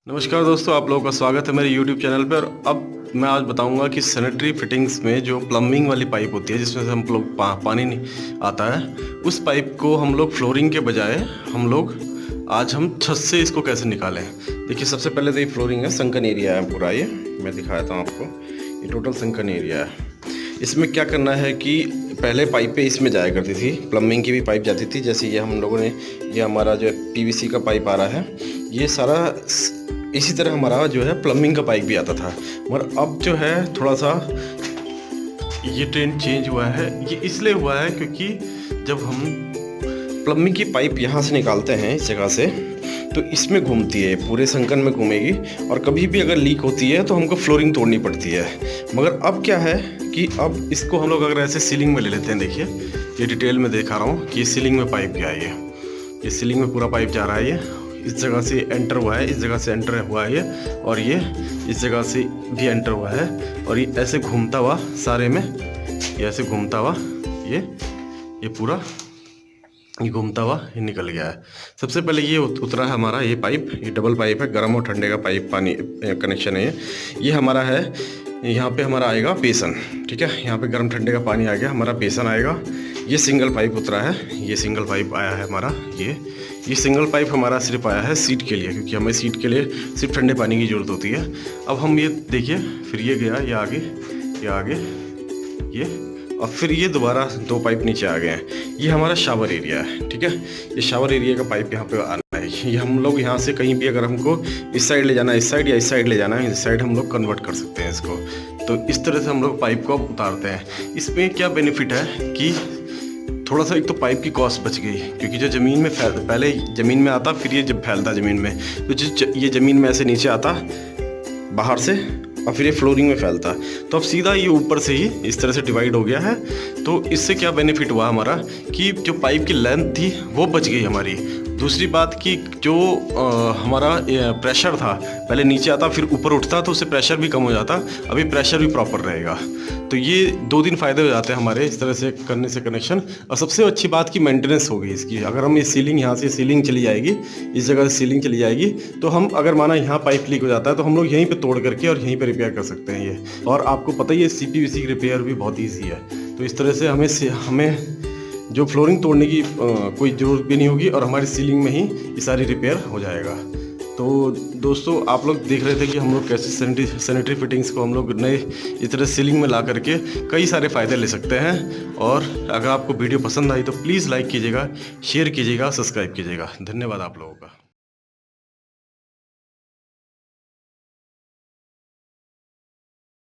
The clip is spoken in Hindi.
नमस्कार दोस्तों, आप लोगों का स्वागत है मेरे YouTube चैनल पर। अब मैं आज बताऊंगा कि सैनिटरी फिटिंग्स में जो प्लम्बिंग वाली पाइप होती है जिसमें से हम लोग पानी नहीं आता है, उस पाइप को हम लोग फ्लोरिंग के बजाय हम छत से इसको कैसे निकालें। देखिए, सबसे पहले तो ये फ्लोरिंग है, संकन एरिया है पूरा। ये मैं दिखाता हूँ आपको, ये टोटल संकन एरिया है। इसमें क्या करना है कि पहले पाइपें इसमें जाया करती थी, प्लम्बिंग की भी पाइप जाती थी। जैसे ये हम लोगों ने, ये हमारा जो PVC का पाइप आ रहा है, ये सारा इसी तरह हमारा जो है प्लम्बिंग का पाइप भी आता था। मगर अब जो है थोड़ा सा ये ट्रेंड चेंज हुआ है। ये इसलिए हुआ है क्योंकि जब हम प्लम्बिंग की पाइप यहाँ से निकालते हैं इस जगह से, तो इसमें घूमती है, पूरे संकन में घूमेगी, और कभी भी अगर लीक होती है तो हमको फ्लोरिंग तोड़नी पड़ती है। मगर अब क्या है कि अब इसको हम लोग अगर ऐसे सीलिंग में ले लेते हैं, देखिए ये डिटेल में दिखा रहा हूँ कि सीलिंग में पाइप गया है। ये सीलिंग में पूरा पाइप जा रहा है। ये इस जगह से एंटर हुआ है, इस जगह से एंटर हुआ है ये, और ये इस जगह से भी एंटर हुआ है, और ये ऐसे घूमता हुआ सारे में, ये ऐसे घूमता हुआ ये पूरा ये घूमता हुआ ये निकल गया है। सबसे पहले ये उतरा है हमारा ये पाइप, ये डबल पाइप है, गर्म और ठंडे का पाइप पानी कनेक्शन है। ये हमारा है, यहाँ पे हमारा आएगा बेसन, ठीक है। यहाँ पे गर्म ठंडे का पानी आ गया, हमारा बेसन आएगा। ये सिंगल पाइप उतरा है, ये सिंगल पाइप आया है हमारा। ये सिंगल पाइप हमारा सिर्फ आया है सीट के लिए, क्योंकि हमें सीट के लिए सिर्फ ठंडे पानी की ज़रूरत होती है। अब हम ये देखिए, फिर ये गया, ये आगे ये, और फिर ये दोबारा दो पाइप नीचे आ गए हैं। ये हमारा शावर एरिया है, ठीक है। ये शावर एरिया का पाइप यहाँ पे आना है। ये हम लोग यहाँ से कहीं भी अगर हमको इस साइड ले जाना है, इस साइड या इस साइड ले जाना है, इस साइड हम लोग कन्वर्ट कर सकते हैं इसको। तो इस तरह से हम लोग पाइप को उतारते हैं। इसमें क्या बेनिफिट है कि थोड़ा सा, एक तो पाइप की कॉस्ट बच गई, क्योंकि जो ज़मीन में पहले ज़मीन में आता, फिर ये जब फैलता ज़मीन में, तो ये ज़मीन में ऐसे नीचे आता बाहर से, और फिर ये फ्लोरिंग में फैलता। तो अब सीधा ये ऊपर से ही इस तरह से डिवाइड हो गया है। तो इससे क्या बेनिफिट हुआ हमारा कि जो पाइप की लेंथ थी वो बच गई हमारी। दूसरी बात कि जो हमारा प्रेशर था, पहले नीचे आता फिर ऊपर उठता, तो उससे प्रेशर भी कम हो जाता। अभी प्रेशर भी प्रॉपर रहेगा। तो ये 2 दिन फ़ायदे हो जाते हैं हमारे इस तरह से करने से कनेक्शन। और सबसे अच्छी बात की मेंटेनेंस होगी इसकी। अगर हम ये सीलिंग, यहाँ से सीलिंग चली जाएगी, इस जगह से सीलिंग चली जाएगी, तो हम अगर माना यहाँ पाइप लीक हो जाता है तो हम लोग यहीं पे तोड़ करके और यहीं पे रिपेयर कर सकते हैं ये। और आपको पता ही है CPVC की रिपेयर भी बहुत ईजी है। तो इस तरह से हमें जो फ्लोरिंग तोड़ने की कोई ज़रूरत भी नहीं होगी, और हमारी सीलिंग में ही ये सारी रिपेयर हो जाएगा। तो दोस्तों, आप लोग देख रहे थे कि हम लोग कैसे सैनिटरी फिटिंग्स को हम लोग नए इस तरह सीलिंग में ला करके कई सारे फ़ायदे ले सकते हैं। और अगर आपको वीडियो पसंद आई तो प्लीज़ लाइक कीजिएगा, शेयर कीजिएगा, सब्सक्राइब कीजिएगा। धन्यवाद आप लोगों का।